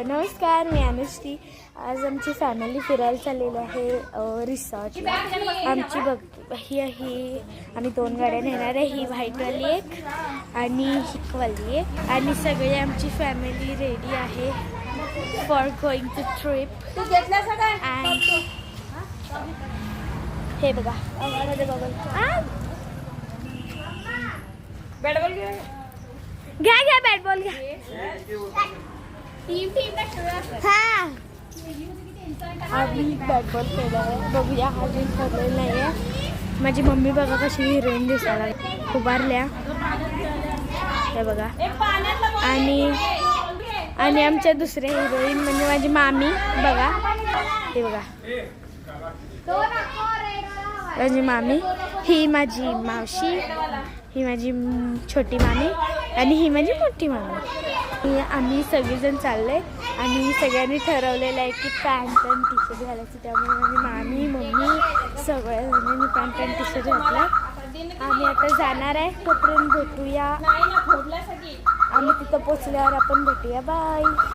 नमस्कार, मी अनुश्री. आज आमची फॅमिली फिरायला चाललेली आहे रिसॉर्टला. आमची ही आहे, आम्ही 2 गाड्या नेणार आहे. ही व्हाईटवाली एक आणि ही वाली एक. आणि सगळे आमची फॅमिली रेडी आहे फॉर गोईंग टू ट्रिप. हे बघा बॅट बॉल घ्या बॅट बॉल घ्या. हा आम्ही बॅट बॉल खेळला आहे. बघूया, अजून ठरलेलं नाही आहे. माझी मम्मी बघा कशी हिरोईन दिसायला उभारल्या, हे बघा. आणि आमच्या दुसऱ्या हिरोईन म्हणजे माझी मामी बघा, हे बघा माझी मामी. ही माझी मावशी, ही माझी छोटी मामी आणि ही माझी मोठी मामी. आम्ही सगळेजण चाललो आहे आणि सगळ्यांनी ठरवलेलं आहे की पॅन्ट आणि टी शर्ट घालायची. त्यामुळे माझी मामी मम्मी सगळ्या पॅन्ट आणि टी शर्ट घातलं. आम्ही आता जाणार आहे. तोपर्यंत भेटूया, आम्ही तिथं पोचल्यावर आपण भेटूया. बाय.